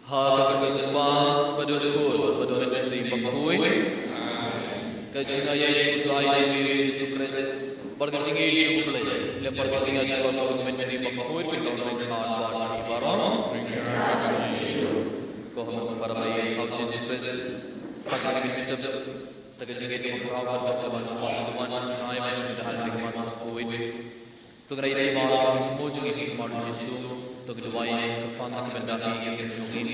Hagagagpa Badurul Badumensi Bakui Kajinaya Jutai Jesus Christ Bargatingi Jubilee Lepargatinga Badumensi Bakui Piton Khan Baram Gohaman Paramay of Jesus Christ Pagagi Step Tagajingi Bakurawa one time and the Hallelujah Master Kuwait to the Ray Bar Mojungi Mar Jesu to the Wine, the Fana Bandaki, yes, Jungi,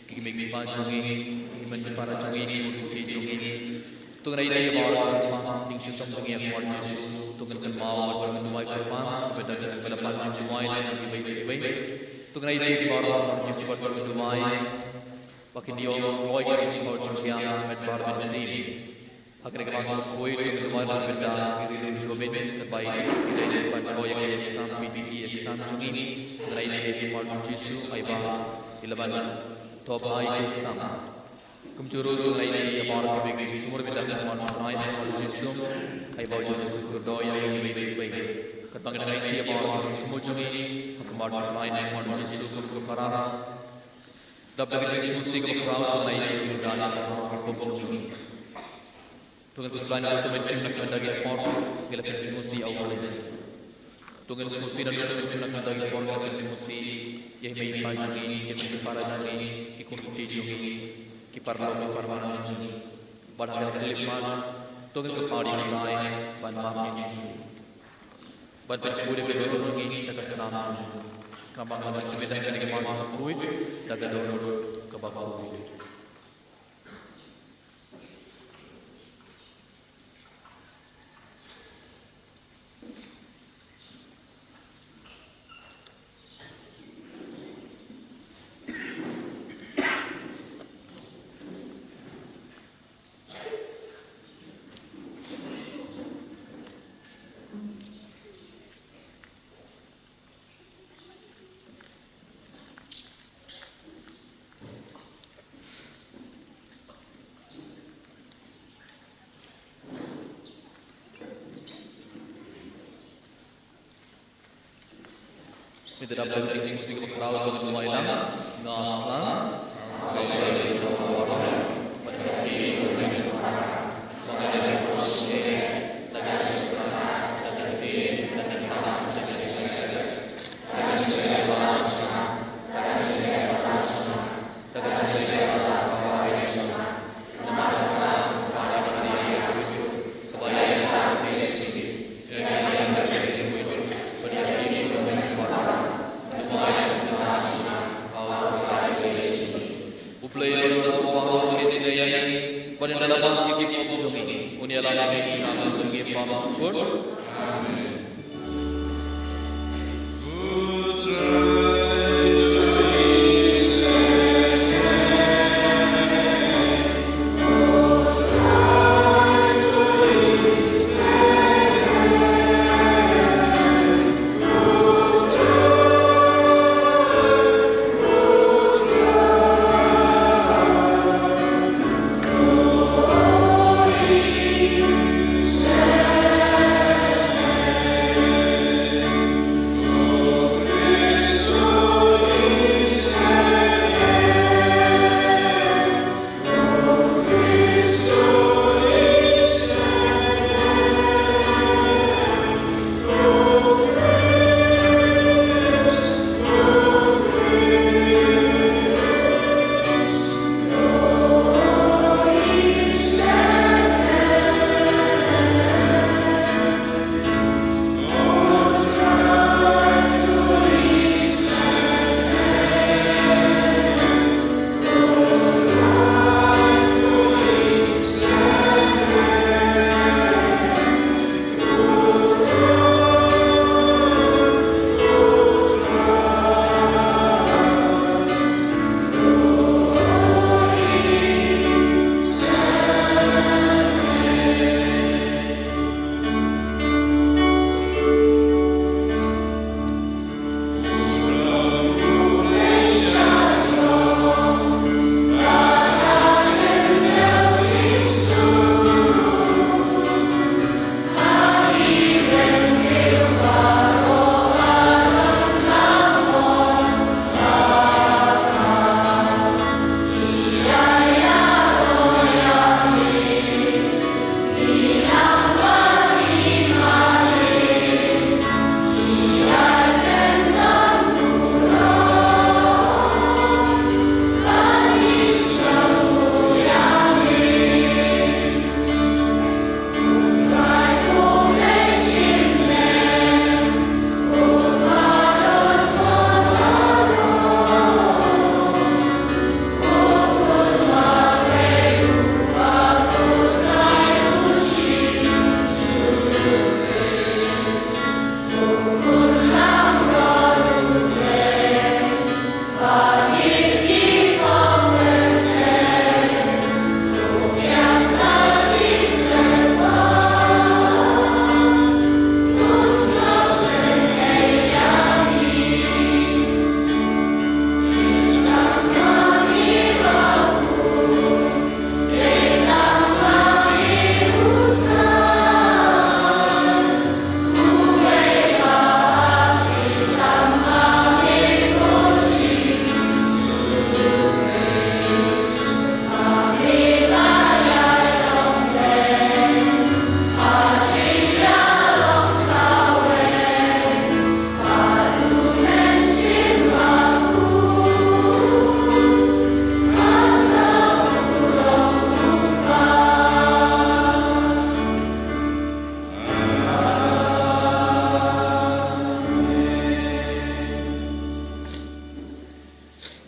Kimi Panjungi, Himan Parajungi, Jungi, to the Ray Bar, Tinsham Jungi, and Marjus, to the Mao, to the Microphone, with the Panjungi wine and the way, to the Ray Bar, Jessica to the wine, Pakinio, Roy, Jungia, and Barbara Sea. Hagregamas Kuwait to the Mala Benda, Jobin, the Bay, the Pantoya, Exam, BB, Exam Jungi, the Ray Martin Jesu, Iba, 11, Top High Exam. Kumjuru to Ray, about the big Sumurvida, Martin Jesu, Iba Jesu, Kurdoya, Bay, Katanganai, about Mujumi, Martin Jesu, Kurkara, Dr. Jesu, Sig of Crown, Ray, Dana, Kumjumi. Tuhan Kuslan itu mensimak mendagi pon, gelapan simusi awal ini. Tuhan simusi dan tuhan mensimak mendagi pon, gelapan simusi, yang main panjungi, yang main parajungi, ikut tijungi, kiparlamu parmana jungi. Badhagan kelipan, tuhan kepadi mulai, ban mamin ini. Badhan kuda kedua jungi, takas nama jungi. Kambangan sebedah dari kemas kuit, takas dulu kebakau. Kita dapat musik berkrawat dengan wailang, ngahlang,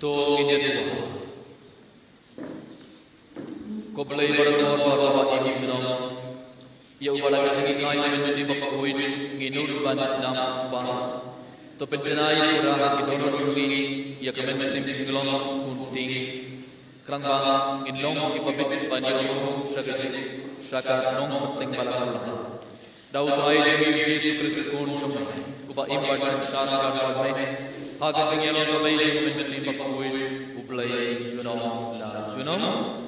to nginya ko belai barakor baba ini sunau ya ubala kecil ngai men sibak koin nginul ban dam ba to penjenai pura kidono chungi ya kemen sim jinglong kunting krang bang inlong ki pabit banyo shaka nong ting balakala dau trai jimi Jesus Kristus kun chumai kuba imbat sansara gar bai haga jingelo to bai kemen sibak koin ublai junong la junong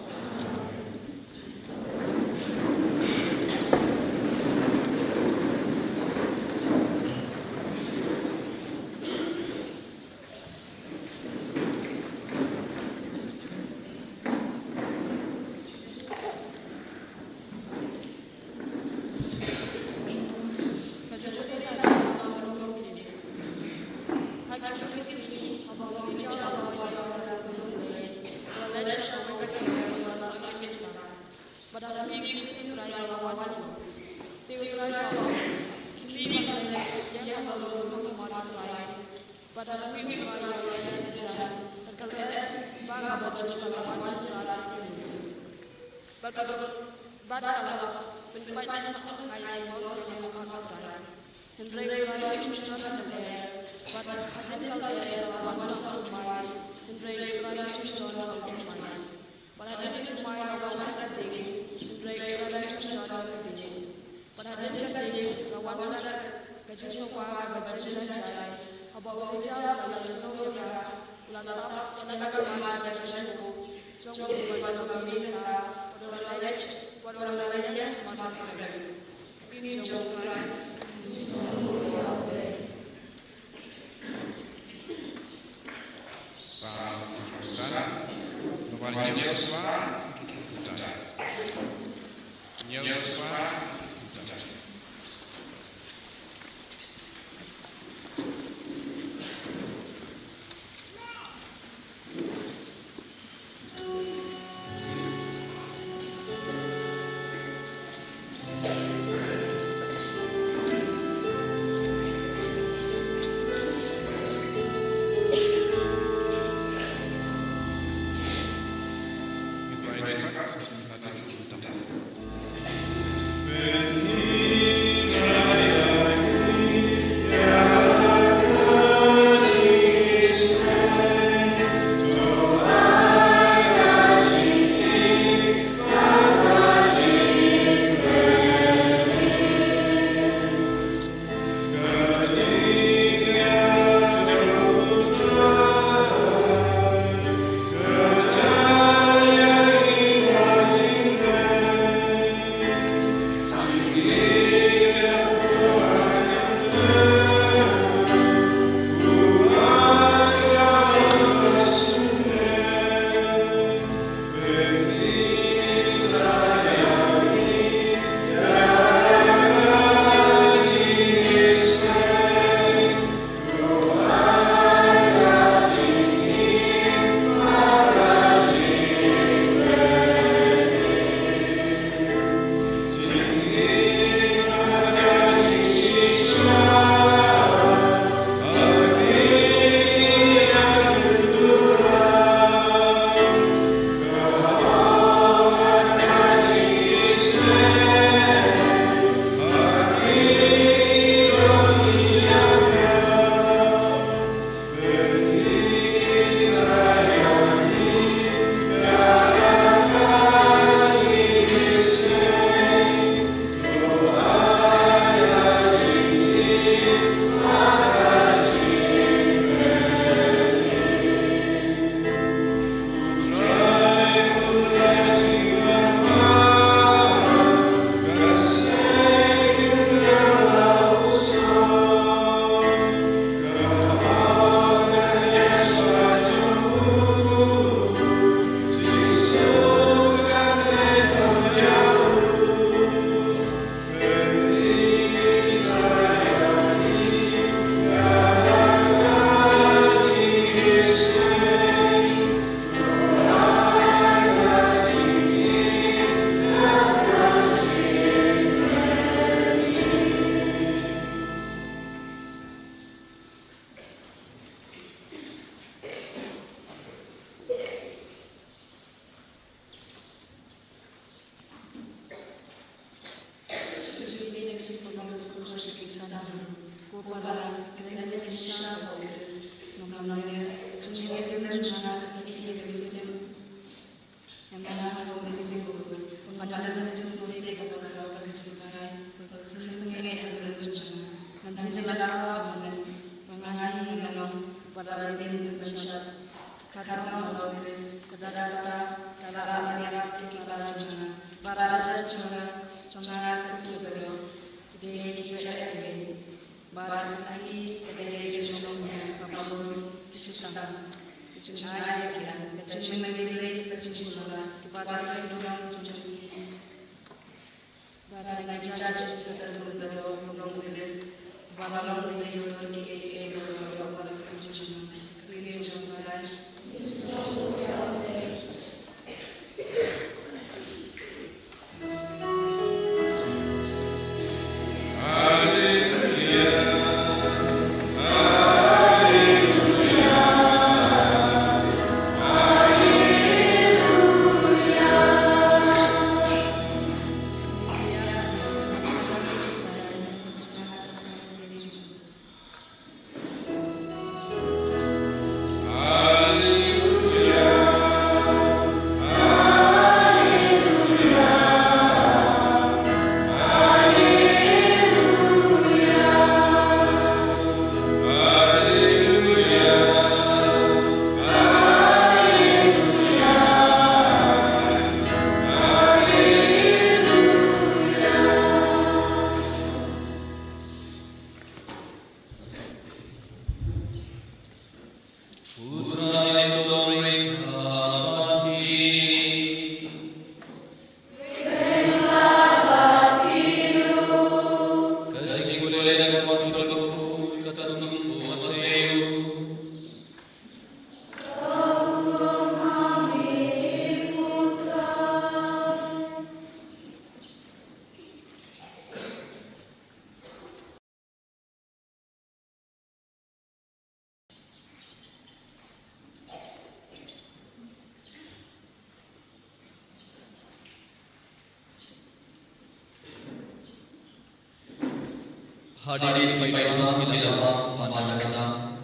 Hadirin baiklah kilapa pandang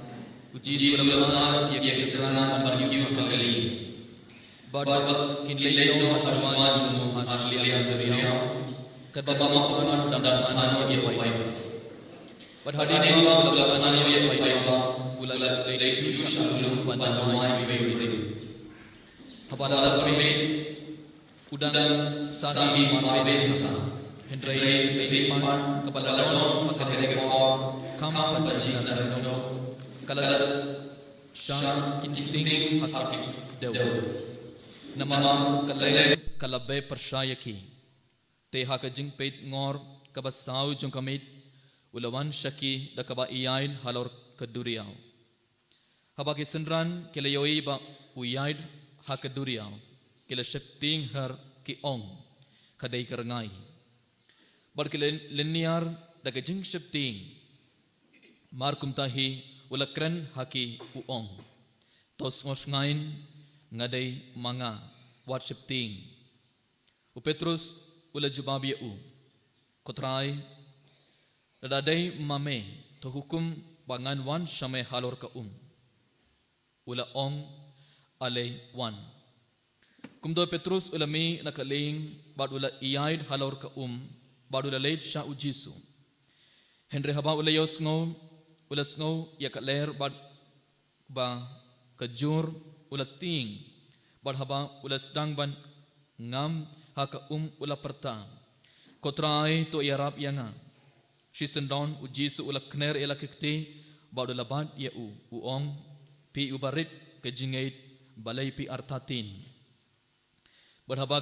uji sulamana ye kesana bagi kali badak kinlelo haswan jumu asliya duriya kadaba man dangan ye baik bad hadirin ulama ye baik ulala leile syallu pandamai ye habala kami udang sadi marbe Hendrai Leilipan kepala lawan pakai rekor kam pencinta dan kalas syang kinting hakik dewa nama kalai kalabai percaya ki teha kajing peit ngor kabasau jung kamit ulawan syaki da kaba iyain halor keduriau habaki senran kelayoi ba uyaid hakaduriau kela syepting har ki ong kadai kerengai Berkeleniar daga jing syepting markum tahi ulakren haki uong tos ngos ngain ngadai manga wat syepting u Petrus ula jubabi u kotrai dadai mame to hukum bangan wan syame halor ka ula ong ale wan kumdo Petrus ulami nakaling bad ula iyaid halor ka baru lalait sya ujisu Henry haba ulayos ngo ulas ngo ya kaler bad ba kajur ulating bad haba ulas dang ban ngam haka ula perta kotrai to yarab yanga shisendon ujisu ula kner ela kikti bad ulabad ya uong pi ubarit kejingait balai pi artatin bad haba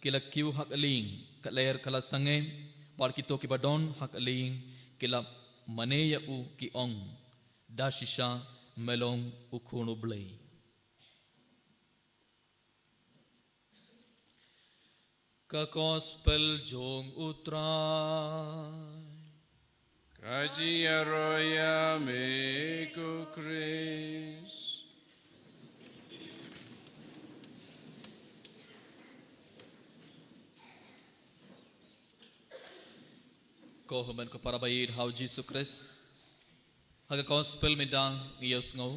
kila kiu hak aling kaler kala sange par kito ki badon hak aling kila mane ya ki ong da shisha melong ukhuno blay ka gospel jong utray kaji aroya me ko Chris Kohuman ko para bayid how Jesus Christ. Haga gospel midang ngiyos ngaw.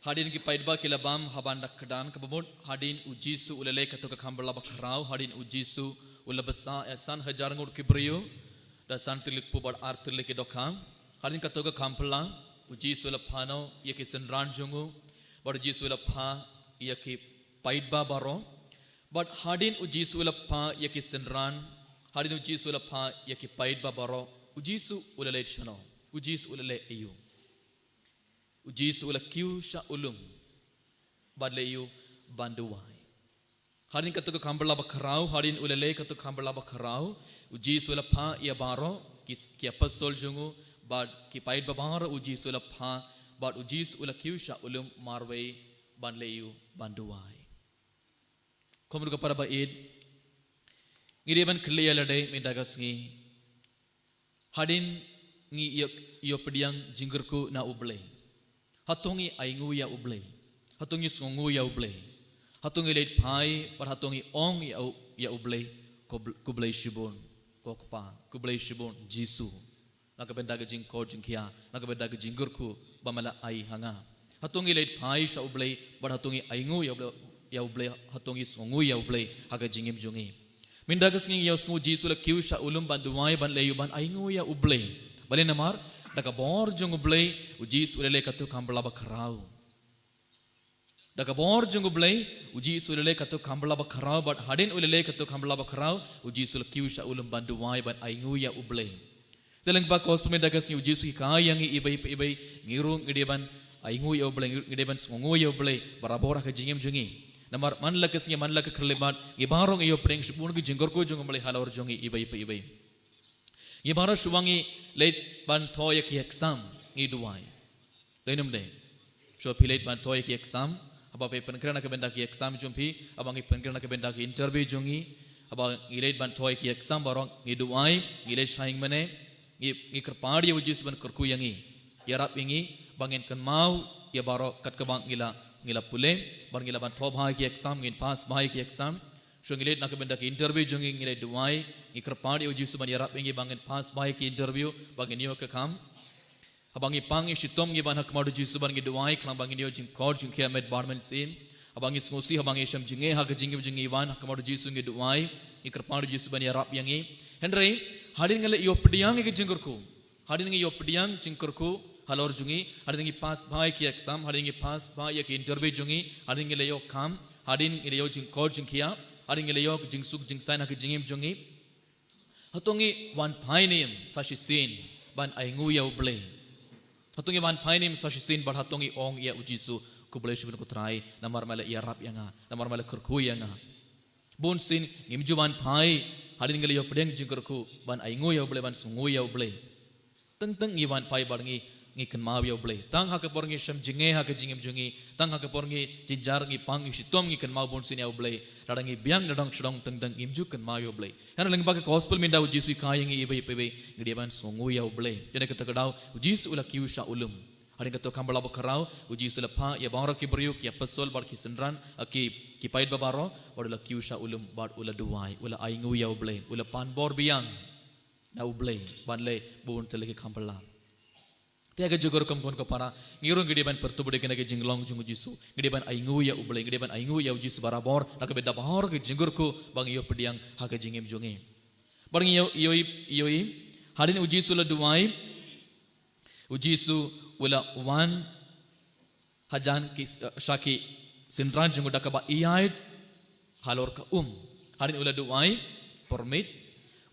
Hadin ki paidba kilabam haban dakdan kabamud hadin ujisu ulale kato kakambala bakarau hadin ujisu ulabasa esan hajar ngur kibriyo da santilik pu bad artilik dokam hadin kato kakampala ujisu ulapano yaki senran jungu bad ujisu ulapha yaki paidba baro bad hadin ujisu ulapha yaki senran hadin ujisu ulapha yaki paidba baro ujisu ulale chano ujisu ulale ayu ujisu ula kiusha ulum badleyu banduwai harin katu kambala bakarau harin ulale katu kambala bakarau ujisu ula pha ya baro ki apostol jungu bad ki paid babara ujisu ula pha bad ujisu ula kiusha ulum marwei banleyu banduwai komru ka para baid ngireban kliyalade mindagasngi harin ngi yopdiang jinggerku na ublei hatongi aingu ya ublei hatongi songu ya ublei hatongi leit phai par hatongi ong ya ublei kublei shibon kokpa kublei shibon jisu nakabenda ga jing ko jingkhia nakabenda ga jingurku bamala ai hanga hatongi leit phai sha ublei par hatongi aingu ya ublei hatongi songu ya ublei haga jingim jungi mindagas ngi ya songu jisu la kiu sha ulum banduai ban leyu ban aingu ya ublei bale namar daga bor jung ublei uji sulele katu kambala bakarau daga bor jung ublei uji sulele katu kambala bakarau but hadin ulele katu kambala bakarau uji sul kiusha ulum bandu wai ban aingu ya ublei teleng ba kos peme daga sing uji su ka yang ibai ngirung ngedeban aingu ya ublei ngedeban songu ya ublei barabora ka jingem jungi namar man lak sing man lak khlebat ibarong iyo preng shpun gi jingor ko jung ublei halor jungi ibai ye bara shuwangi late ban thoya ki exam ngi duai lenum de so pi late ban thoya ki exam aba pe penkrana ka benda ki exam jumpi aba ngi penkrana ka benda ki interview jungi aba ngi late ban thoya ki exam barong ngi duai ngi le shaing mane ngi kerpadi ujis ban kerku yangi yarap ingi bangin kan mau ye baro kat ka bang ngila pule bar ngila ban tho bhai ki exam ngi pass bhai ki exam so ngi late nak benda ki interview jungi ngi le duai ikrapadi uji suban yarap ingi bangin pass by ki interview bangin yo ka kam abangi pangi shitom ngi ban hakmadu uji suban ngi duai klang bangin yo jing kod jing kia med barman sim abangi ngosi abangi sham jinge ha ka jingi wan hakmadu uji sungi duai ikrapadi uji suban yarap yangi henry hadin ngale yo pdiang ngi jingurku hadin ngi yo pdiang jingurku halor jungi hadin ngi pass by ki exam hadin ngi pass by ki interview jungi hadin ngi le yo kam hadin ngi le yo jing kod jing kia hadin ngi le yo jing suk jing sai na ka jingim jungi hatongi wan painim sashisin ban aingu ya ublei hatongi wan painim sashisin ban hatongi ong ya ujisu kublei shibun kutrai namar mala ya rap yanga namar mala kurku yanga bun sin ngimju wan pai hadin ngeli yo pedeng jingkurku ban aingu ya ublei ban sungu ya ublei teng ngi wan pai barngi ngi kan maw ya ublei tang ha ka porngi sham jinge ha ka jingim jungi tang ha ka porngi jinjar ngi pang shitom ngi kan maw bun sin ya ublei radangi biang nadang shadong teng imju kan maw ya ublei hana lang ba ka gospel minda ujisu kayangi ibai ngi ban songu ya ublei jene ka takadaw ujisu ula kiusha ulum hadin ka to kambala bakarau ujisu la pha ya baro ki brio ki apostol bar ki senran ki paid babaro ula kiusha ulum bar ula duai ula aingu ya ublei ula pan bor biang na ublei ban le bun tele ki kambala tiaga jogor kam kon ko para ngirong gede ban pertubude kena ke jinglong jungu jisu gede ban aingu ya ublei gede ban aingu ya jisu barabor nak beda bahor ke jinggur ko bang yo pediang ha ke jingem jungi bang yo hadin ujisu la duai ujisu wala wan hajan ki shaki sinran jungu dakaba iyai halor ka hadin ula duai permit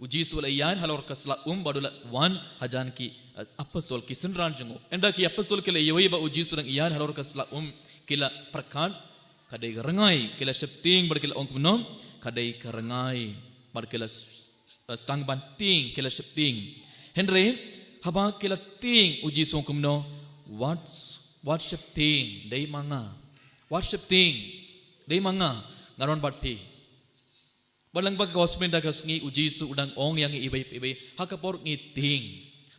ujisu wala iyai halor ka sla badula wan hajan ki apostol ki sinran jungu enda ki apostol ke le yoi ba uji surang iyan halor ka sla kila prakan kadai rangai kila septing bar kila ongkno kadai karangai bar kila stang banting kila septing henry haba kila ting uji songkumno what septing dei manga what septing dei manga ngaron bat pi balang bag gospel da kasngi uji su udang ong yang ibai hakapor ngi ting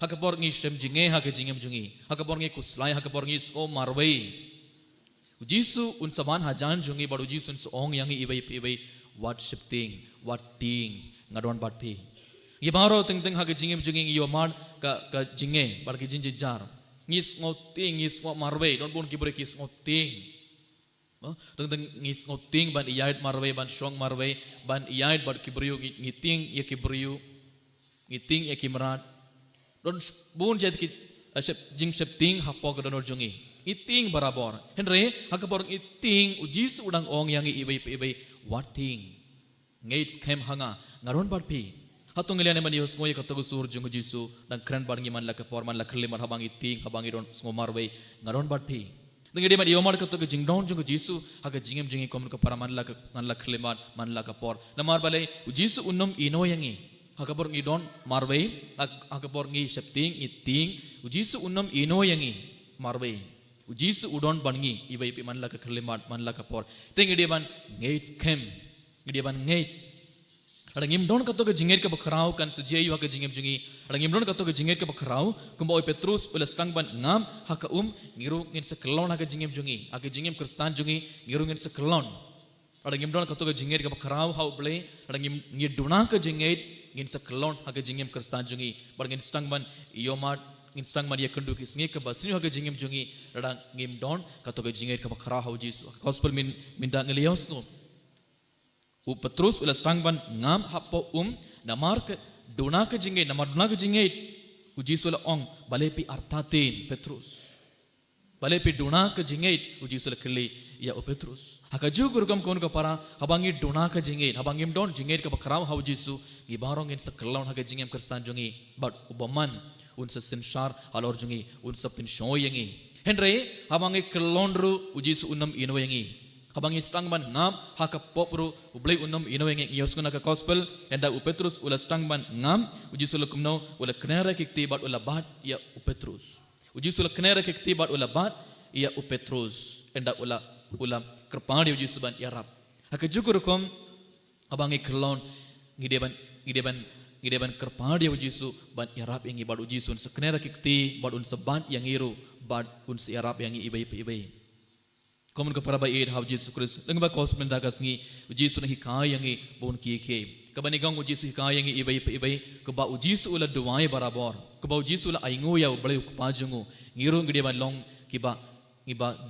hakapor ngi shem jinge ha ke jingem jungi hakapor ngi kuslai hakapor ngi so marwei ujisu un saman hajan jungi baru jisun so ong yang ibai what shifting what ting ngadon bat pi Gibaro ting hak jingim jinging yo mad ka jinge bar ki jinjar ngis ngoting ngis ngo marwe don pun kibre kis ngoting ting ngis ngoting ban iyait marwe ban shong marwe ban iyait bar kibriu ngiting ya kibriu ngiting ya kimrat don bun jet ki jing ting hapo ka donor jungi iting barabor henre hakapor iting ujis udang ong yang ibai what thing ngates kem hanga ngaron bar pi Hatung ngelian man Yos ngoy katagu sur jungu jisu dan keren barngi man la kapor man la kerle man habang iting habang idon ngomar way ngaron badpi dengi man yomar katagu jingdon jungu jisu haga jingem jingi komun ka para man la kerle man la kapor namar balai jisu unnum ino yangi hakapor ngidon marway hakapor ngi septing iting jisu unnum ino yangi marway jisu udon bangi ibai pi man la kerle man la kapor dengi man ngates kem ngidi man ngate Ada ngimdon kato ke jingir ke bakarau kan sejai wa ke jingim jingi. Ada ngimdon kato ke jingir ke bakarau kumba oi Petrus ula stang ban ngam haka ngiru ngin sekelon haka jingim jingi. Haka jingim Kristan jingi ngiru ngin sekelon. Ada ngimdon kato ke jingir ke bakarau hau ble. Ada ngir duna ke jingir ngin sekelon haka jingim Kristan jingi. Bar ngin stang ban iomat ngin stang man yakundu ki singi ke basini haka jingim jingi. Ada ngimdon kato ke jingir ke bakarau hau Jisu. Gospel minda ngelios no. Petrus ula stang ban ngam hapo namar ke dona ke jingai namar dona ke jingai uji sula ong balepi artatin Petrus balepi dona ke jingai uji sula keli ya Petrus hakaju gurukam kon ka para habangi dona ke jingai habangim don jingai ka bakrau hau Jisu gibarong in sakelon haka jingem Kristan jungi but ubaman un sasin shar alor jungi un sapin shoyangi henry habangi kelonru uji su unam inoyangi Habang istang ban ngam haka popru ublay unum inoweng yoskuna ka gospel enda Petrus ula stang ban ngam uji sula kumno ula knera kikti bat ula bat ya Petrus uji sula knera kikti bat ula bat ya Petrus enda ula kerpadi uji suban ya rab haka jukur kom habang iklon ngideban kerpadi uji su ban ya rab yangi bat uji sun seknera kikti bat un seban yang iru bat un si ya rab yangi ibai Komun ka para ba hau Jisu Kristus lengba gospel dagas ngi Jisu na hikaya ngi bon ki ke kabanigang Jisu hikaya ngi ibai kaba Jisu ula duai barabor kaba Jisu ula aingo ya bale kupajungu ngiru ngide ban long kiba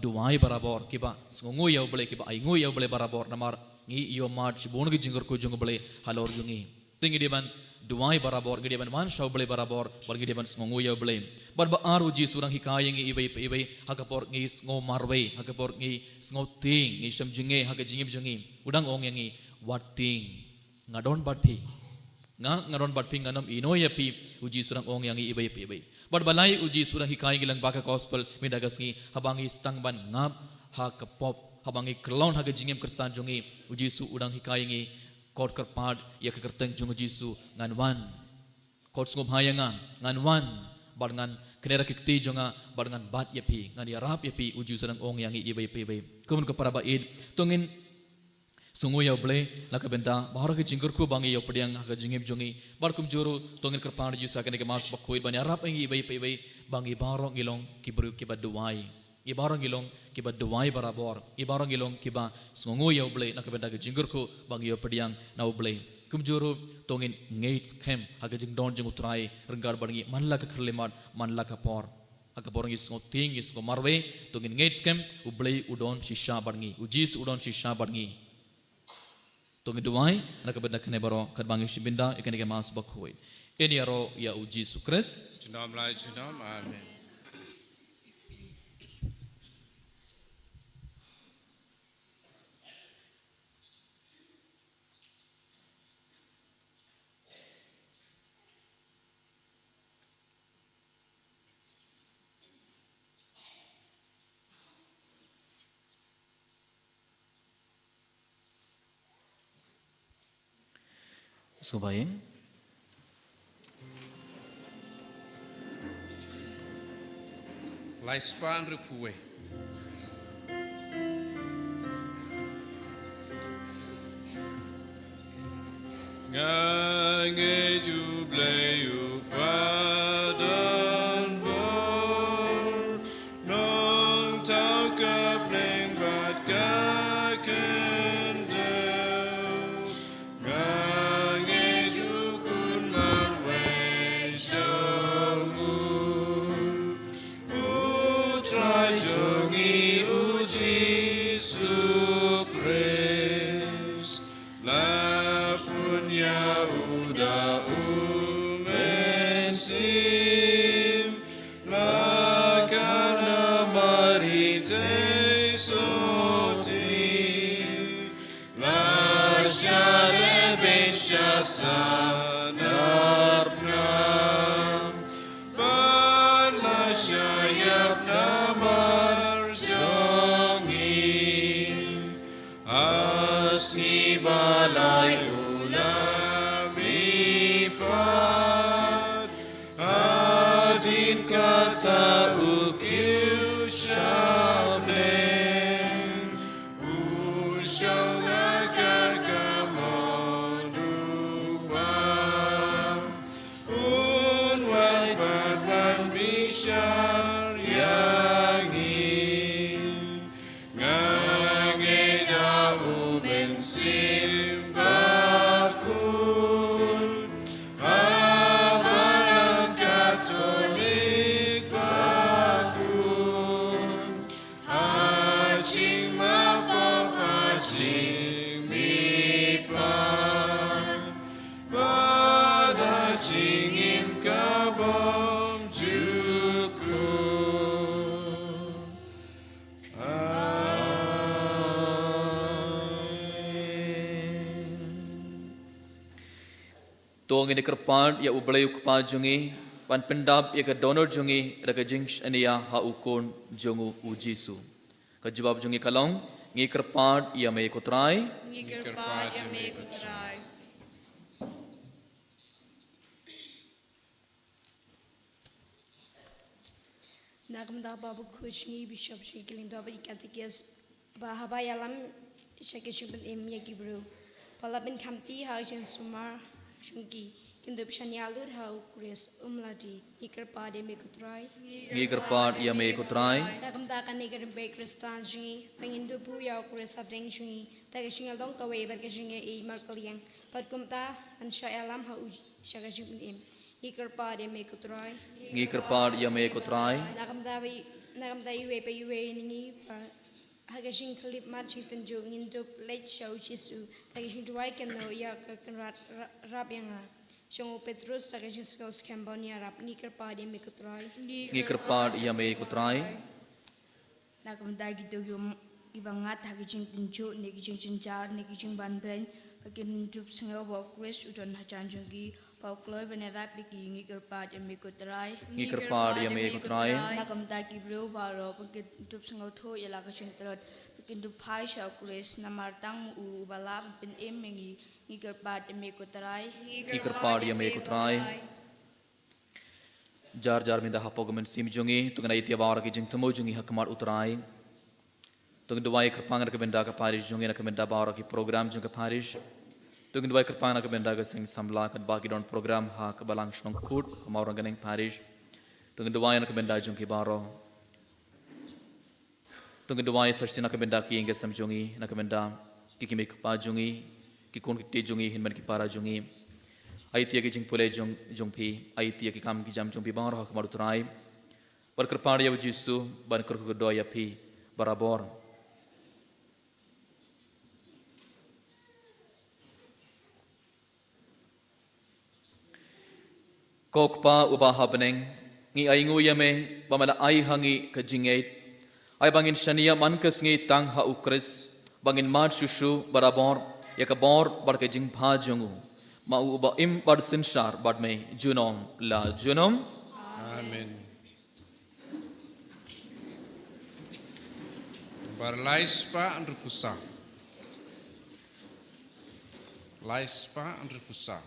duai barabor kiba songo ya bale kiba aingo ya bale barabor namar ngi iyo march bon gi jingur ko jungu bale halor jungi tingi de ban duai barabor ngide ban man shaw bale barabor bar ngide ban songo ya bale bar ba aru Jisu rang hikaya ngi ibai hakapor ngi ngo marway hakapor ngi ngo ting ngi samjinge haka jingib jingi udang ong yangi what thing ngadon batpi ngadon batpi nganam inoya pi uji surang ong yangi ibai bar balai uji surang hikaya ngi lang baka gospel midagas ngi habangi stang ban ngap hakapop habangi kelon haka jingim Kristan jungi uji su udang hikaya ngi kot kerpad ya kekerteng jungu Jisu nganwan kot sngop hayanga nganwan barngan kenera kikti jonga barngan bat yapi ngan yarap yapi uju sedang ong yangi ibai kumun ke para baid tongin sungu ya ble laka benda bahar ke jinggur bangi ya pediang ha jingib jongi bar kum juru tongin kerpan ju sakane ke mas bakoi ban yarap yangi ibai bangi barong gilong kibru kiba duai ibarong gilong kiba duai barabor ibarong gilong kiba sungu ya ble laka benda ke jinggur bangi ya pediang na ble kumjuru tongin ngates kem haga jing don jing utrai renggar barngi manla ka kerlemat manla ka por haga borngi sngo ting is go marwe tongin ngates kem ublei udon shisha barngi ujis udon shisha barngi tongin duai naka benda kene baro kad bangi shibinda ikene ke mas bakhoi eni aro ya uji sukres Junom lai junom amen Subayeng lai span rupue ngange juble yu padan bor nong tau ka pleng bat ka kendel ngange jukun mam Jesus Christ, la punya uda umensim, la kana marite soti, la shade ben shasanar pnam, ban la shayap namar jongi, asni balai ulami pat, adin kata ukiu shabnen, ushonga kakamondupam, unwan patman bishar yangi, ngangeda umen simbakun, amanang katolik bakun, haching mapop haching mipan, badaching im kabom juku. Tuang ini kerpan ya ublay ukpa jungi pan pendap ya ke donor jungi ra ke jings ania ha ukon jungu ujisu. Kejawab jungi kalong ngi kerpan ya me kotrai Nikerpad ya me kutrai. Nakamda babu kuchni bishop shikiling doba ikatikis bahaba yalam shakishubin im yakibru. Palabin kamti hajan sumar shungi kindup shanyalud hau kris umladi nikerpad ya me kutrai. ngi kerpan ya me kotrai Nakamda kan niker be kristan shungi pengindupu ya kris sabdeng shungi tagishingal dong kawe berkishinga i markaliang padkumta ansha yalam hau shakishubin im nikerpad ya me kutrai. ngi kerpan ya me kotrai Nakamdayi we pa yue ningi hagashin kalip matching tanjo ngindup late show chisu tagishin tuwai kano ya kakan rap yang shongo Petrus tagishin skos Cambodia rap nikerpad ya me kutrai. ngi kerpan ya me kotrai Nakamda gitu ibangat hagijing tinju negijing cincar negijing banben bagian hidup sengaja bawa kris udon hajan jenggi bawa kloy benera piki ngi kerpat yang mikutrai ngi kerpan ya me kotrai nakamda kibro baro bagian hidup sengaja tho ialah kacang terot bagian hidup hai shau kris namartang u balap ben mengi ngi kerpat yang mikutrai ngi kerpan ya me kotrai jar jar minda hapo gamen sim jungi tungna itia bawra ki jing tamo jungi hakmar utrai tung duwai kerpang ka benda ka parish jungi na ka benda bawra ki program jung ka parish tung duwai kerpang ka benda ka sing samla ka baki don program ha ka balang shnong kut maurang ganeng parish tung duwai na ka benda jung ki baro tung duwai sarsina ka benda ki inga sam jungi na ka benda ki kimik pa jungi ki kun ki te jungi hinman ki para jungi aitia ki jing pule jung phi aitia ki kam ki jam jung phi bawra ha ka maruturai par kerpang ya jisu ban kur ku do ya phi barabor kokpa ubah happening ngi ai ngu yame bamala ai hangi ka jingait ai bangin shania mankas ngi tang ha ukris bangin mat shushu barabor ya ka bor bar ka jing pha jungu ma uba im bad sinshar bad me junom la junom Amen. Berlaispa and refusa. Laispa and refusa.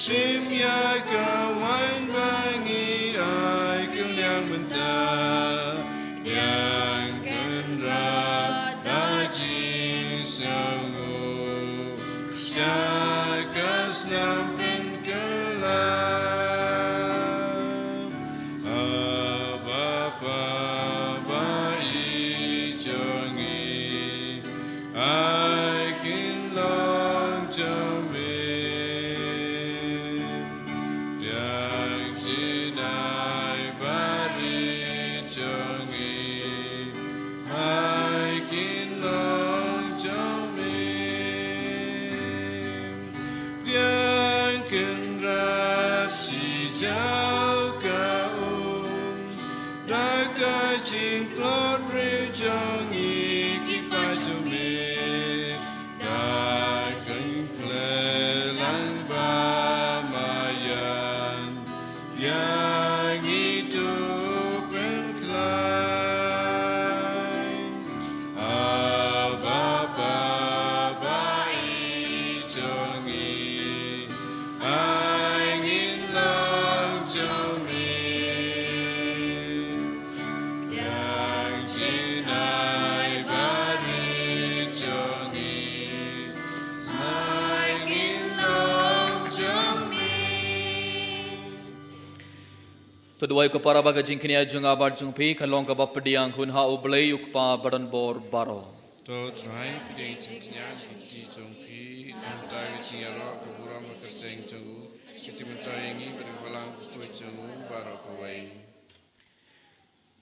Shimya kawan bangi ai kuliang bentar yang kendra daji sangu syakas nampen kelam abapa bai jongi ai kin long jombe Tuduai ko para baga jingkini ajung abar jungpi kalong ka bapdiang hun ha ublei ukpa badan bor baro. To try piding jingknya di jongpi mentai jingaro kubura makerjeng jongu kecil mentai ini berbalang kuy jongu baro kuai.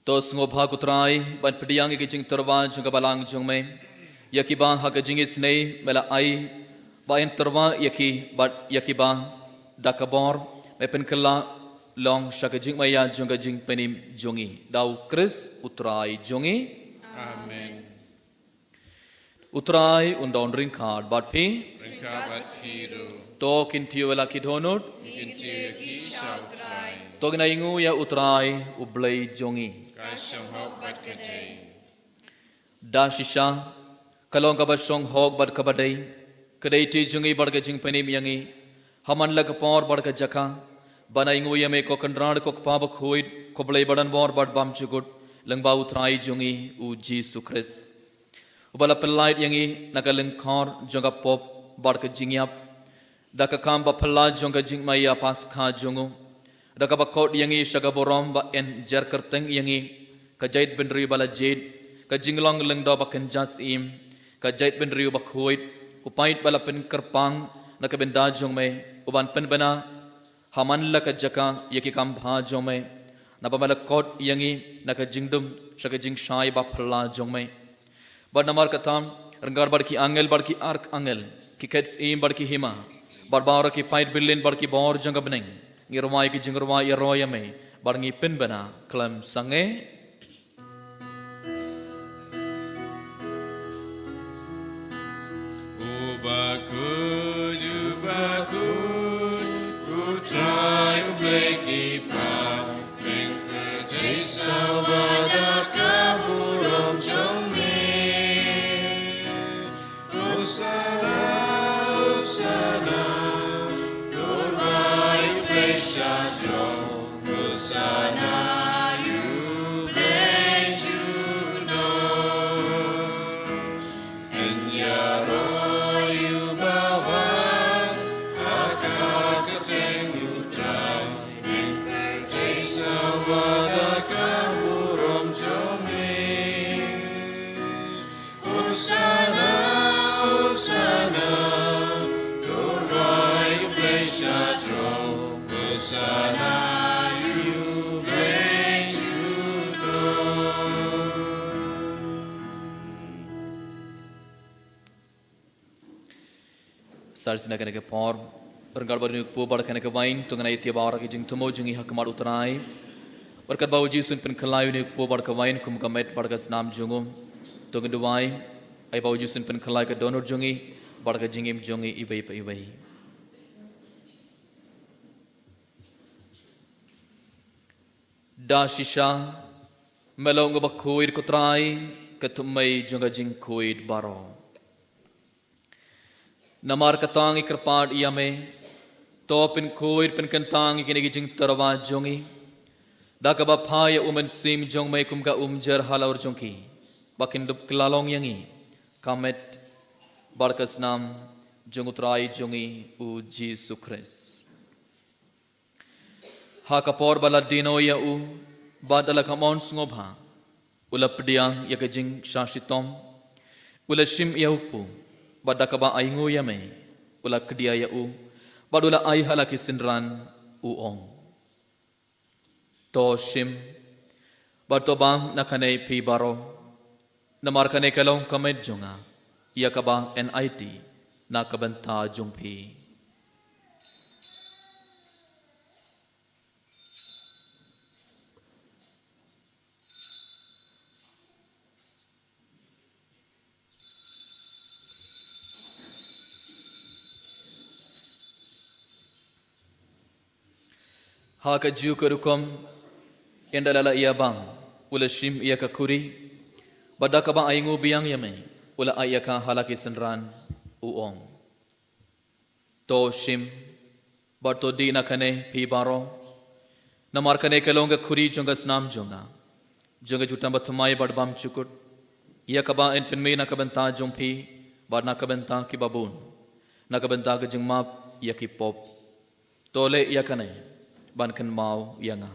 Tos ngobha kutrai ban pdiang ki jing terwa jung ka balang jung me yaki ba ha ka jing isnei mela ai ba en terwa yaki bat yaki ba dakabor me pen kala long shakajing maya junga jing penim jungi dau Chris utrai jungi Amen. utrai undon ring card but pi Ringkabat piru to kintiu wala kidhonut inti ki shau try to gina ingu ya utrai ublei jungi kai shong hok bat kete da shisha kalong ka basong hog bad kabadai kadai ti jungi bad ka jing penim yangi haman lag por bad ka jaka bana ingu yame ko kandran ko pabak hoid ko blai badan bor bad bam chugut langba utrai jungi u Jesus Christ ubala pelait yangi nagaling khor jonga pop bad ka jingyap daka kamba phalla jonga jingmaya pas kha jungu daka bakot yangi shagaborom ba en jarkarteng yangi ka jait benri bala jade ka jinglong lengdo bakan jas im ka jait benri ba khoid upait bala pen karpang naka benda jong me uban pen bana haman la ka jaka yaki kam bha jome na ba kot yangi na ka jingdum shaka jing shai ba phalla jome bar namar katam rangar bar ki angel bar ki ark angel ki kets im bar ki hima bar bar ki pait bilin bar ki bor janga beneng ngirwai ki jingirwai ya royame bar ngi pin bana klam sange try to break it up, bring the days of the Kaburam Jomi. Hosanna, Hosanna, your right place shall draw. Hosanna, you place you know. And Yaro, you bawan, Akakateng. Hosanna, Hosanna, your right place shall draw. Hosanna, you place to go. Sarsina kene ke por Perenggal baru po bar kene ke wain tungana iti bawra ki jing tumo jungi hakmar utrai berkat bau jisun pen kelayu ni po bar ke wain kum kamet bar ke snam jungu tungin duai ai bau jisun pen kelai ke donor jungi bar ke jingim jungi ibai pa ibai da shisha melong ba kuid kutrai ketumai junga jing kuid baro namar katang ikrpad iame to pen koit pen kentang kini kijing terawa jongi dak ba phaya umen sim jong mai kum ka jer halaur jongki bakin dup kelalong yangi kamet barkas nam jongutrai jongi u Jesus Christ ha kapor bala dino ya u badala kamon ngobha ulap diang ya kijing shashitom ula shim ya upu badakaba aingo ya me ula kedia ya u badula ai halaki sinran u ong to shim bartobam nakane pi baro namarkane kalong kamed jonga ya kaba NIT nakabanta jungpi haka jukurukom endalala ia bang ula shim ia kakuri badaka bang aingu biang yame ula ayaka halaki senran uong to shim barto di nakane pi baro namarkane kalonga kuri jonga snam jonga jutam bathmai badbam chukut ia kaba en penme nakabanta jompi bar nakabanta ki babun nakabanta ga jingmap ia ki pop tole ia kane ban kan mau yanga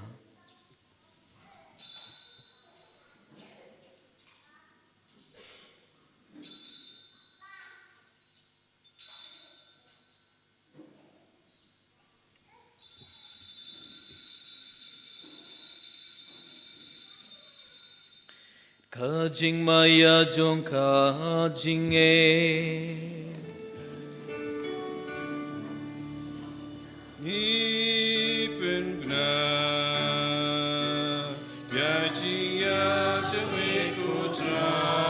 kajing maya jong kajing ni pen gna ya chi ya chwe ko trai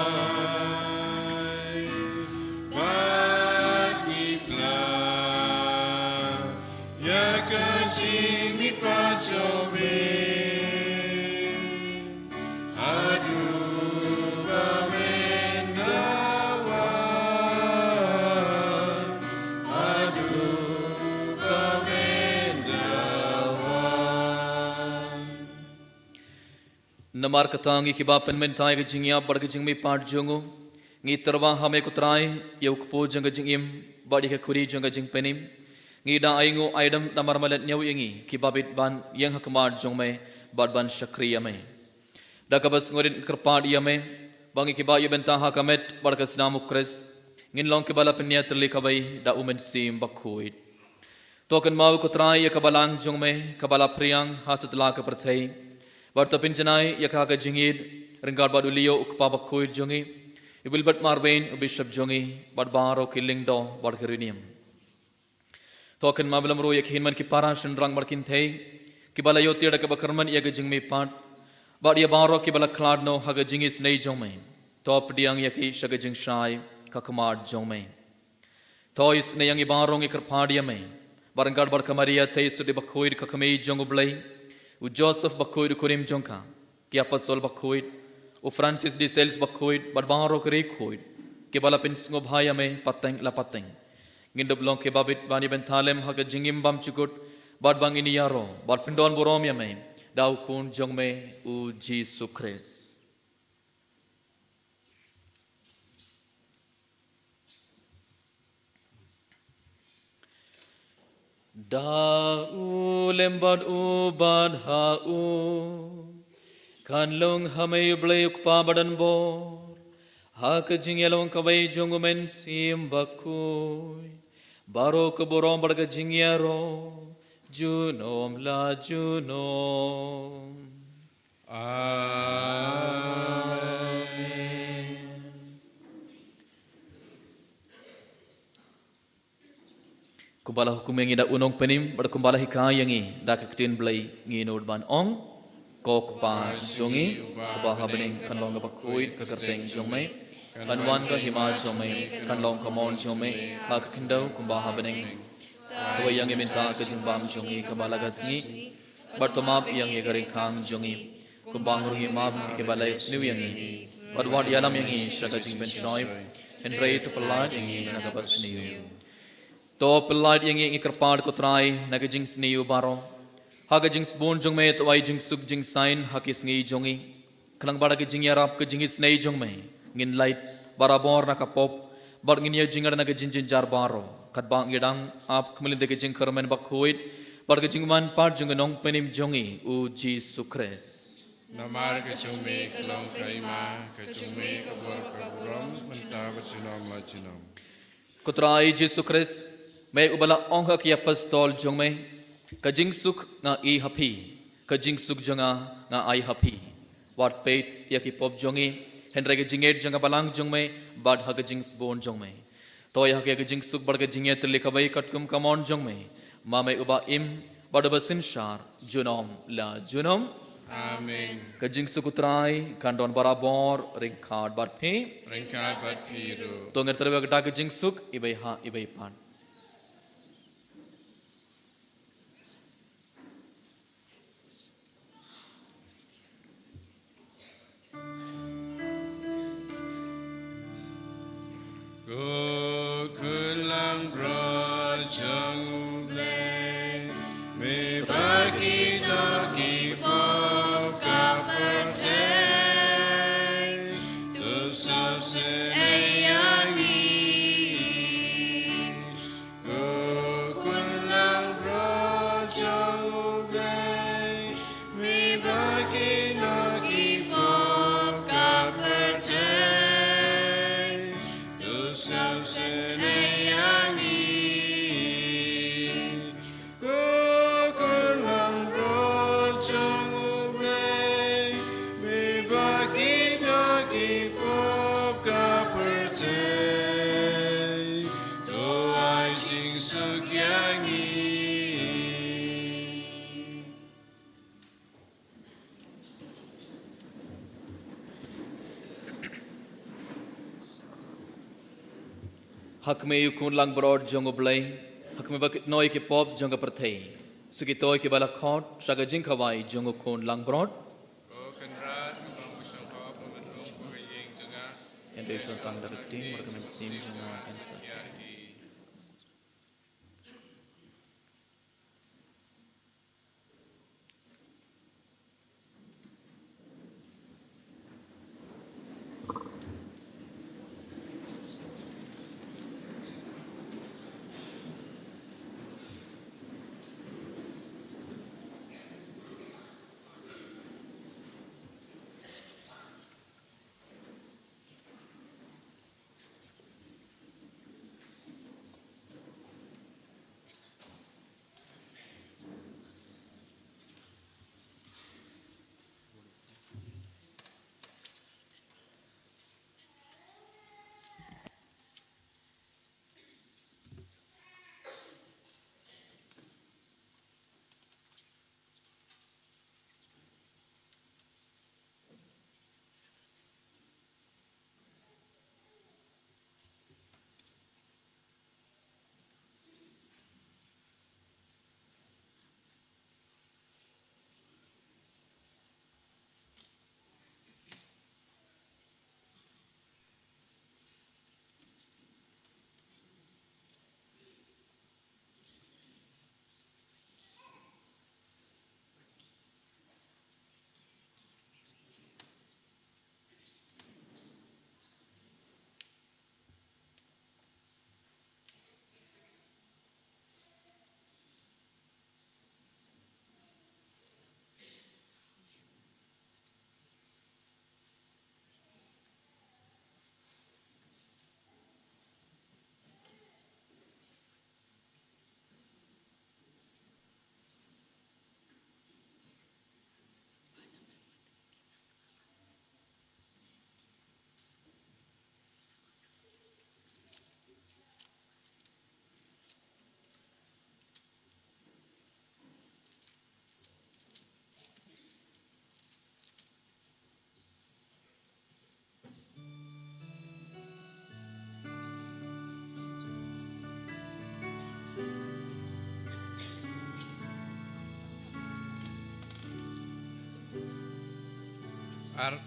wat ni pla ya ka chi mi pa cho me namar katangi ki bapen men tai ke jingya bar ke jingmi part jongo ngi terwa hame kutrai yau kpo jang jingim badi ke khuri jang jing penim ngi da aingo aidam namar malet nyau yangi ki babit ban yang hakmar jong me bad ban shakriya me da kabas ngorin kerpad ya me bangi ki ba yebenta hakamet bar ke snam ukres ngin long ke bala penya terli kabai da umen sim bakhuit token mau kutrai ya kabalang jong me kabala priang hasatla ke perthai Warta pinjanai yakha ka jingid ringar badu liyo ukpa bakoi jongi ibilbat marbain ubishab jongi badbaro killing do bad kerinium token mabelam ro yak hinman ki para shendrang barkin thei ki bala yo tira ka bakarman yak jingmi pat bad ya baro ki bala klad no haga jingis nei jongmai top diang yaki shaga jing shai kakamad jongmai tois ne yangi baro ngi karpadia mai barangar bar kamaria thei sudi bakoi kakamei jongublai u Joseph bakhoid kurim jonka ki apostol bakhoid u Francis de Sales bakhoid badbaro kre khoid ke bala pin sngo bhaya me pateng la pateng ngindob long ke babit bani ben thalem ha ke jingim bam chukut bad bang ini yaro bad pindon borom ya me dau kun jong me u Jesus Christ da u lembad u bad ha u kan long hamay blayuk pa badan bor ha ka jingyalong kabay jongu men sim bakuy baro ka borom badga jingyaro junom la junom kumbala hukum yang ida unong penim pada kumbala hika yangi da kaktin blai ngi nod ban ong kok pa jongi ba habening kan long ba khoi ka karteng jomai kan wan ka hima jomai kan long ka mon jomai ha ka kindau kumba habening to yang min ka ka jimbam jongi kumbala gasngi bartomap yang ye garing khang jongi kumbang ruhi map ke balai snu yangi badwad yalam yangi shaka jingben shoy and pray to palat yangi nagabas niu To pelait yang ingi kerpad ko try nagajing sniu baro. Hagajing spoon jong me to ay jing suk jing sign hakis ngi jongi. Kanang bara ke jing yarap ke jing snei jong me. Ngin light barabor nakapop. Bar ngin ya jingar nagajing jar baro. Kat bang yedang ap kemelin de ke jing kermen bakuit. Bar ke jing man part jong nong penim jongi u Jesu Christ. Namar ke cumi kelong kaima ke cumi kabur kaburam mentah bercinam lacinam. Kutrai Jesu Christ. May ubala ong hak ya pastol jong me. Kajing suk nga I happy. Kajing suk jonga nga I happy. Wat peit ya ki pop jongi. Henry ke jinget jonga balang jong me. Bad hak jing sbon jong me. Toy hak ya kajing suk bar ke jinget likabai katkum kamon jong me. Mame uba im bad basim shar junom la junom. Amen. Kajing suk utrai kandon barabor ring card bad pe. Ringkat bat piru. Tonger terwa gata kajing suk ibai ha ibai pan. Go kulang brojong le me bagi dogi pop kaperte tu so se ayangi go kulang brojong le me bagi dogi pop kaperte Hak me yukun lang broad jong oblay. Hak me bakit noy ke pop jong perthei. Suki toy ke bala khot saga jing khawai jong ukun lang broad. And they should tang dari team mereka mesim jong answer.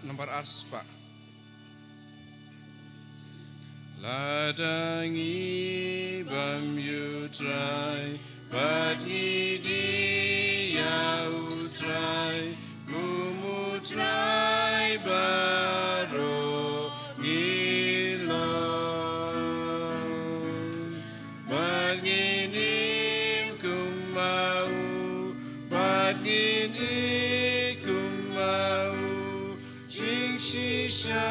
Nomor ars Pak. Ladangi bam yu try, but idi yau try, kumu try baro ngilong. But ginim kumau, but gini kumau, shing shisha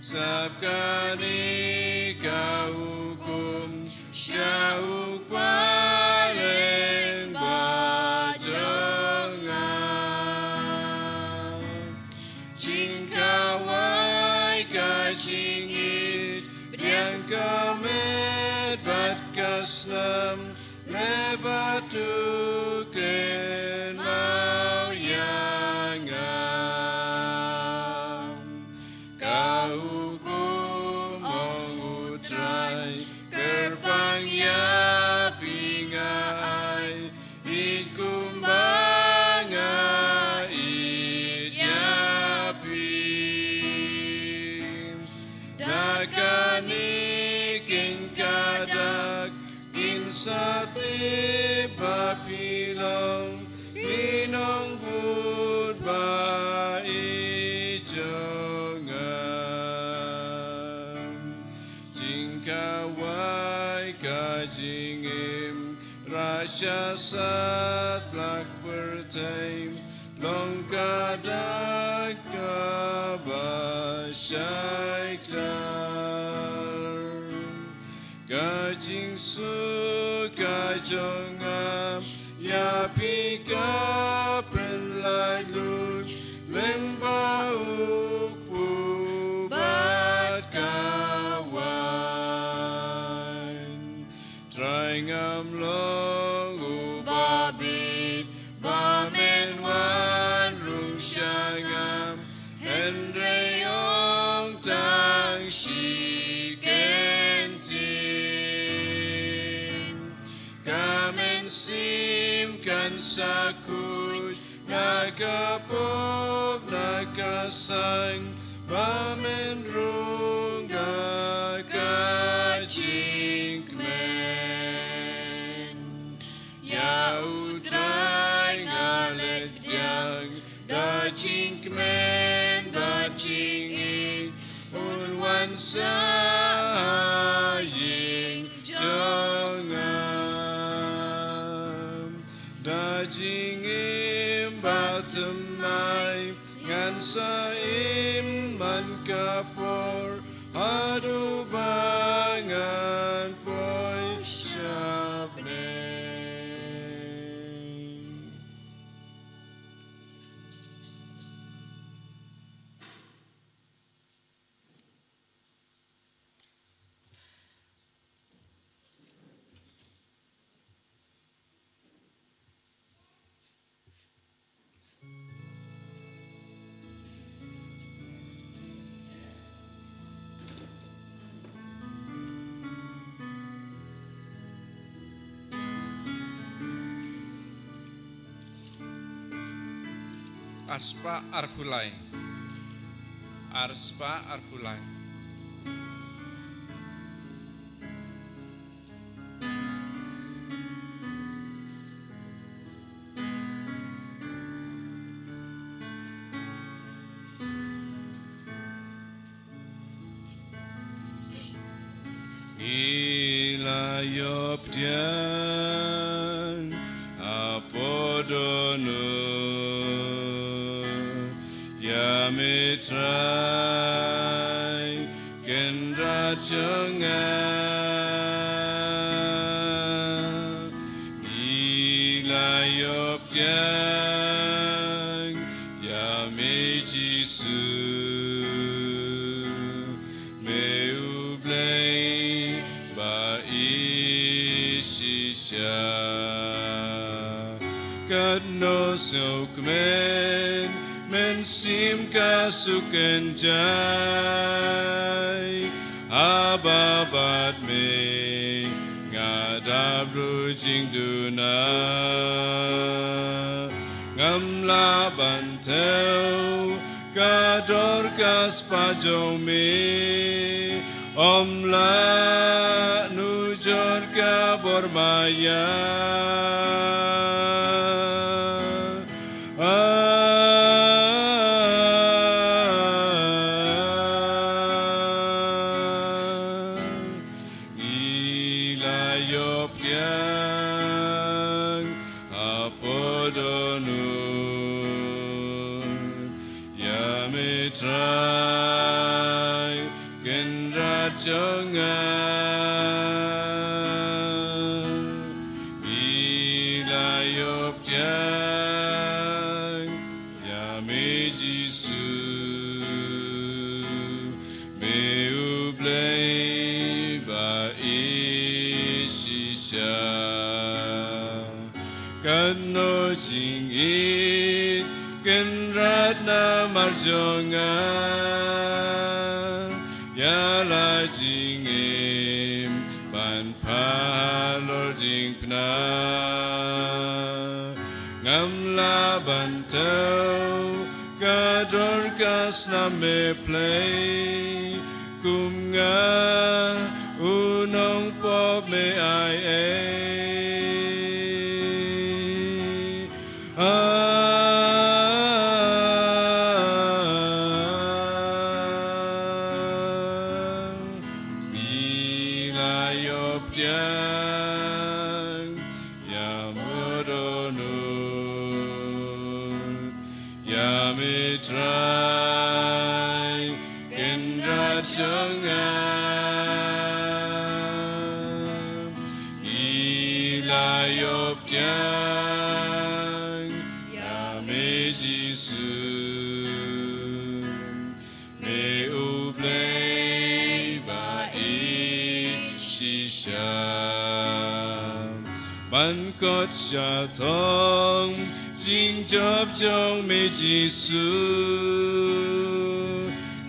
Sabkani kaukum syau paling bajangan Cingkawai kacingit Biang kamet bat kaslam Lebatuken mau yangan Kau Sati papilong minong bud ba ijongan Jingkawai kajingim rasya satlak pertaim long kadak kabasyaik Kajing su kajongam ya pika penlalut lembauk pubat kawan Traingam long ubabit bamen wan rung syangam hendreyong tang Simkan sakut nakapop nakasang pamen rungga kacingkmen Ya utrai ngalet diang da cingkmen da cingik unwan saying Jingim batemai ngan saim man kapor adu bangan poi syabne Arspa Arbulai Arspa Arbulai Ilayop diang apodono Mitrai kendra cengang ilayop tiang ya mejisu meublei ba isisya kadno sokmen mensim kasuken jai ababat me ngadab bru jing du na ngam la ban theo ca dor cas pa jong mi om la nu jor ca bor maya Jonga ya la jing em ban pa lo jing pna ngam la ban tau ka dor ka sna me play kum nga unong pop me ai ban cốt cha thong jing job jong me jisu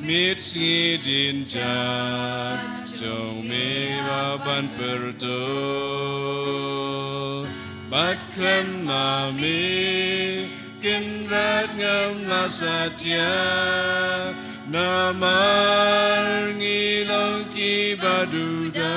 mit si din cha jong me va ban perdo bat kham ma me kin rat ngam la satya namar ngi long ki baduda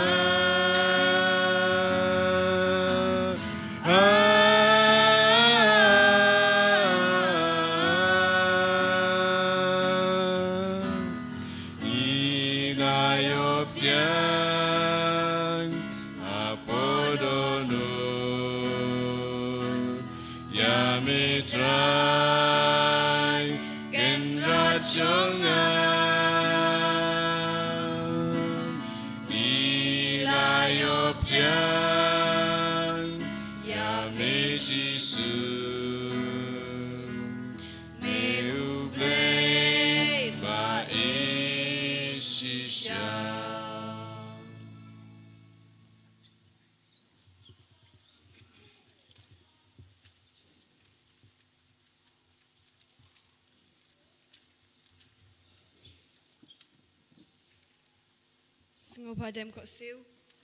Sengopadem kok siu,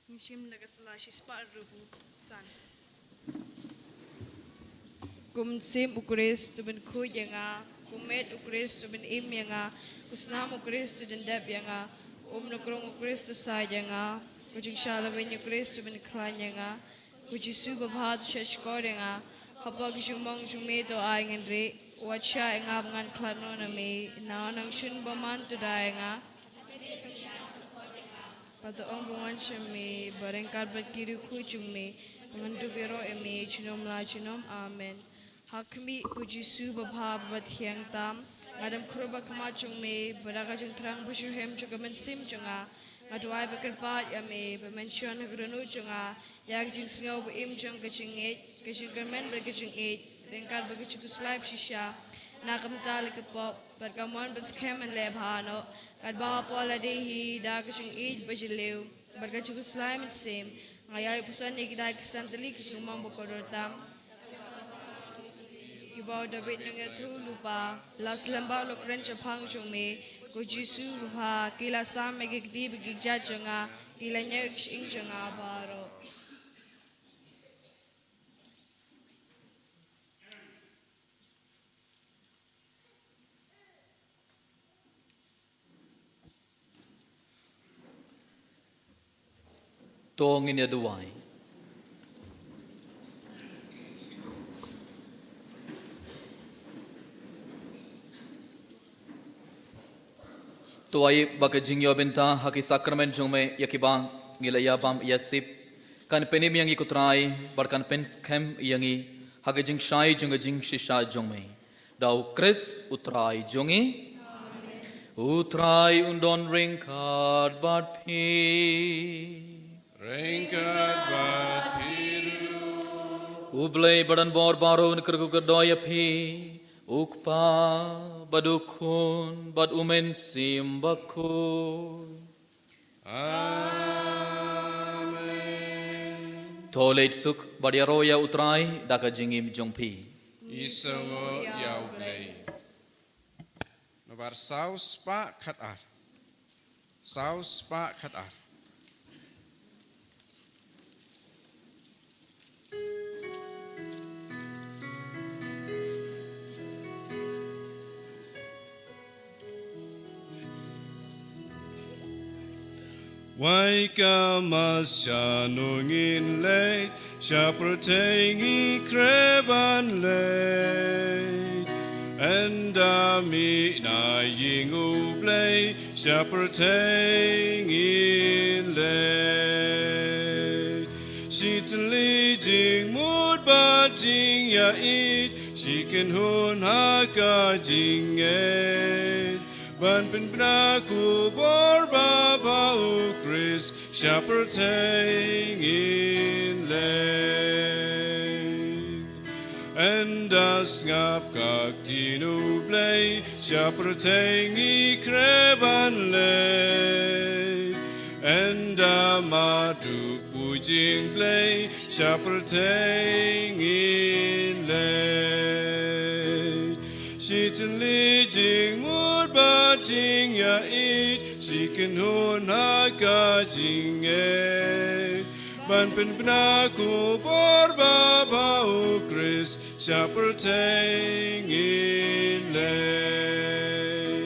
ngishim nagasalashi spar rubu san. Kumsim ukris tu ben ku yanga, kumet ukris tu ben im yanga, kusnam ukris tu dendap yanga, nukrong ukris tu sa yanga, kujing shalawin ukris tu ben klan yanga, kujisu babhat shashkor yanga, kapag jumong jumeto ay ngandre, wacha yanga ngan klano na me, na nang shun baman tu da yanga. Patoong bungan siya may barengkar berkiri kucing may mengendu biro eme cinom la cinom amen. Hakmi kujisu babha babat hiang tam ngadam kruba kamacung may beraga jeng terang busyuhem juga mensim junga ngaduai bekerpat ya may bermention hagranu junga yak jeng singaw beim jung kecingit kecing kermen berkecingit rengkar berkecing kuslaip shisha nakam tali kepop berkamuan berskemen lebhano kadbawa pola dehi da kecing id bajileu berkecing kuslaip mensim ngayai pusan ikidai kesanteli kecing mampu kodotam Ibau David nengah tu lupa las lembau lokren cepang cumi kujisu lupa kila sam megikdi begijat jenga kila nyek ing jenga baro tong in yaduai. Tuai baka jingyo benta haki sakramen jong me yakibang ngilaya bam yasip kan penim yang ikutrai barkan pen skem yangi haki jing shai jong jing shisha jong me dau kris utrai jongi utrai undon ringkad bat pi Ringkat bat piru ublay badan bor baro kergu kerdoya pi ukpa badukun bad umen simbaku Amen Tolate suk badiaroya utrai daka jingim jongpi Isawo yau blay Nabar saus pa khatar Saus pa khatar Waika masyanungin late, siapertengi kreban late, endami na yingu blay, siapertengin late. Sitali jing mood ba jing ya it, sikin hun haka jing it. Ban pen penaku borba bau Chris siapertengin lay Endas ngap kak tinu blay siapertengi kreban lay Enda maduk pujing blay siapertengin lay Sitali jing mood ba jing ya it sikin hun haka jing e ban pen penaku borba bau Chris siapertengin lay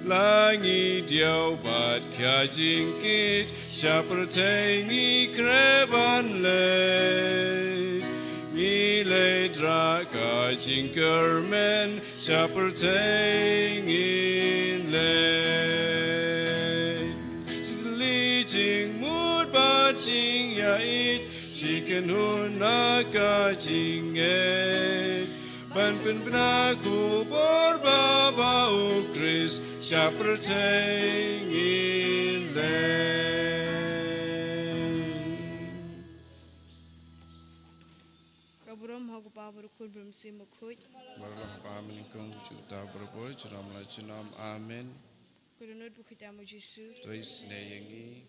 Langi diau bat kya jing kit siapertengi kreban lay Nilai draka jingkermen siapertengin lay Sitali jing mood ba jing ya it sikin hun naka jing et ban pen penaku borba bau Chris siapertengin lay Kaburam hagu pabur kul bermsi mukhuj. Barulah pamin kong juta berboy ceram lacinam amin. Kurunut bukhitamu Jisu. Tois neyengi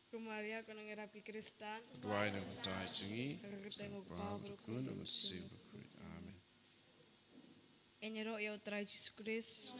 Kumaria kanang erapi Kristan. duai na kutai cungi. Kagakitengok Paham pabur tukun kul amasih berkuit amin. Enyero ya utrai Jisu Kris.